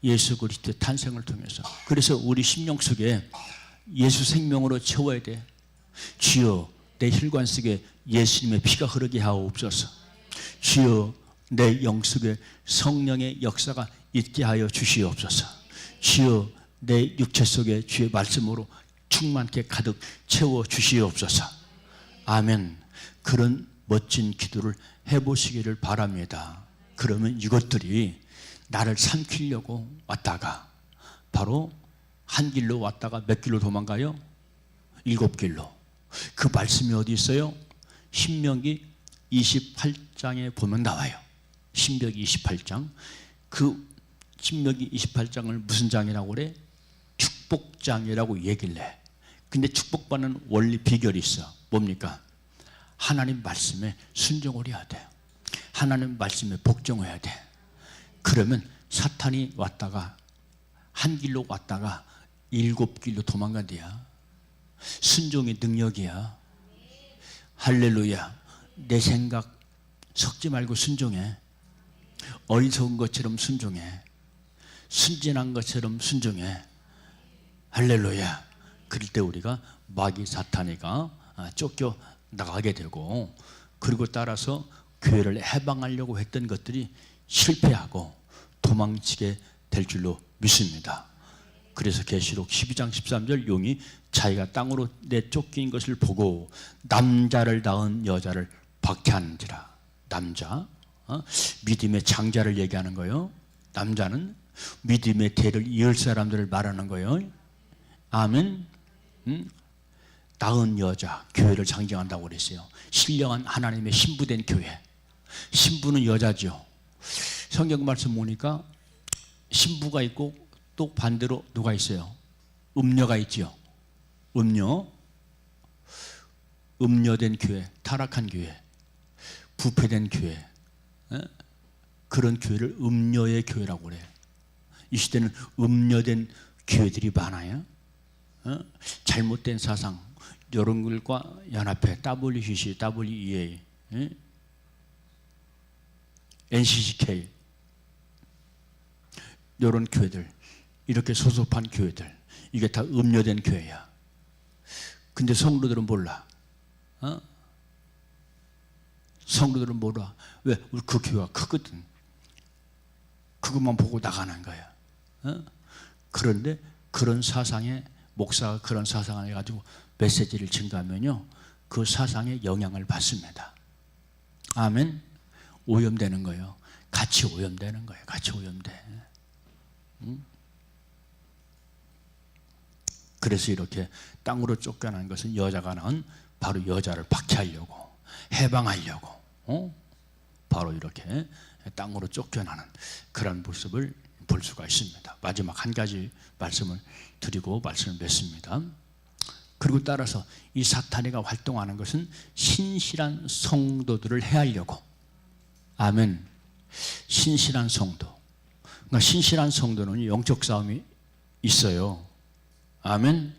예수 그리스도의 탄생을 통해서. 그래서 우리 심령 속에 예수 생명으로 채워야 돼. 주여 내 혈관 속에 예수님의 피가 흐르게 하옵소서. 주여 내 영 속에 성령의 역사가 있게 하여 주시옵소서. 주여 내 육체 속에 주의 말씀으로 충만케 가득 채워 주시옵소서. 아멘. 그런 멋진 기도를 해보시기를 바랍니다. 그러면 이것들이 나를 삼키려고 왔다가 바로 한 길로 왔다가 몇 길로 도망가요? 7길로. 그 말씀이 어디 있어요? 신명기 28장에 보면 나와요. 신명기 28장. 그 신명기 28장을 무슨 장이라고 그래? 축복장이라고 얘기를 해. 근데 축복받는 원리 비결이 있어. 뭡니까? 하나님 말씀에 순종을 해야 돼. 하나님 말씀에 복종해야 돼. 그러면 사탄이 왔다가 한 길로 왔다가 7길로 도망간대야. 순종의 능력이야. 할렐루야. 내 생각 섞지 말고 순종해. 어리석은 것처럼 순종해. 순진한 것처럼 순종해. 할렐루야. 그럴 때 우리가 마귀 사탄이가 쫓겨 나가게 되고, 그리고 따라서 교회를 해방하려고 했던 것들이 실패하고 도망치게 될 줄로 믿습니다. 그래서 계시록 12장 13절 용이 자기가 땅으로 내쫓긴 것을 보고 남자를 낳은 여자를 박해하는지라. 남자, 믿음의 장자를 얘기하는 거예요. 남자는 믿음의 대를 이을 사람들을 말하는 거예요. 아멘. 낳은 여자, 교회를 상징한다고 그랬어요. 신령한 하나님의 신부된 교회. 신부는 여자죠. 성경 말씀 보니까 신부가 있고 또 반대로 누가 있어요? 음녀가 있죠. 음녀된 교회, 타락한 교회, 부패된 교회, 그런 교회를 음녀의 교회라고 그래요. 이 시대는 음녀된 교회들이 많아요. 잘못된 사상, 이런 것과 연합회, WCC, WEA, NCCK, 이런 교회들, 이렇게 소속한 교회들, 이게 다 음녀된 교회야. 근데 성도들은 몰라. 성도들은 몰라. 왜? 우리 그 교회가 크거든. 그것만 보고 나가는 거야. 그런데 그런 사상에, 목사가 그런 사상을 해가지고 메시지를 증가하면요, 그 사상에 영향을 받습니다. 아멘. 오염되는 거예요. 같이 오염되는 거예요. 같이 오염돼. 그래서 이렇게 땅으로 쫓겨난 것은 여자가 낳은 바로 여자를 박해하려고, 해방하려고, 바로 이렇게 땅으로 쫓겨나는 그런 모습을 볼 수가 있습니다. 마지막 한 가지 말씀을 드리고 말씀을 맺습니다. 그리고 따라서 이 사탄이가 활동하는 것은 신실한 성도들을 해하려고. 아멘. 신실한 성도. 그러니까 신실한 성도는 영적 싸움이 있어요. 아멘.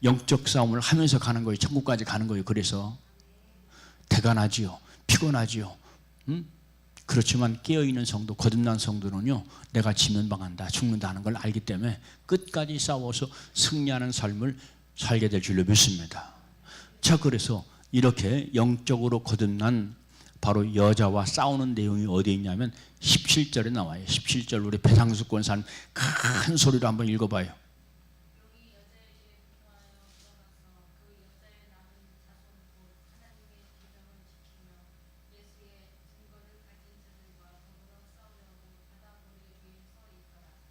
영적 싸움을 하면서 가는 거예요. 천국까지 가는 거예요. 그래서 대간하지요. 피곤하지요. 그렇지만 깨어있는 성도, 거듭난 성도는요, 내가 지면 망한다, 죽는다 하는 걸 알기 때문에 끝까지 싸워서 승리하는 삶을 살게 될 줄로 믿습니다. 자, 그래서 이렇게 영적으로 거듭난 바로 여자와 싸우는 내용이 어디에 있냐면 17절에 나와요. 17절 우리 배상수 권사님 큰 소리로 한번 읽어봐요.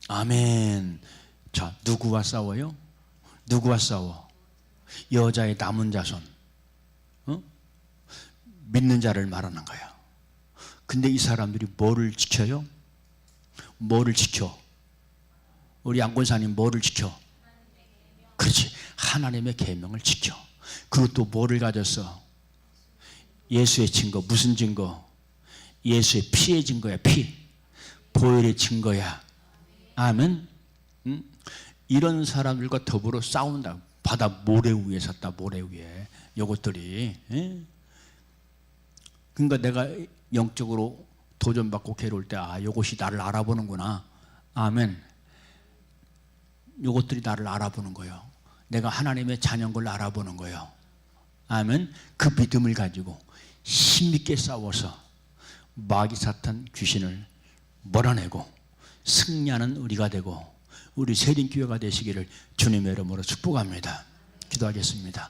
아멘. 자, 누구와 싸워요? 누구와 싸워? 여자의 남은 자손, 믿는 자를 말하는 거야. 근데 이 사람들이 뭐를 지켜요? 뭐를 지켜? 우리 양권사님 뭐를 지켜? 그렇지, 하나님의 계명을 지켜. 그리고 또 뭐를 가졌어? 예수의 증거. 무슨 증거? 예수의 피의 증거야. 피, 보혈의 증거야. 아멘. 이런 사람들과 더불어 싸운다. 바다 모래 위에 섰다. 모래 위에. 요것들이. 그러니까 내가 영적으로 도전받고 괴로울 때, 아, 요것이 나를 알아보는구나. 아멘. 요것들이 나를 알아보는 거예요. 내가 하나님의 자녀인 걸 알아보는 거예요. 아멘. 그 믿음을 가지고 힘있게 싸워서 마귀 사탄 귀신을 몰아내고 승리하는 우리가 되고 우리 세린교회가 되시기를 주님의 이름으로 축복합니다. 기도하겠습니다.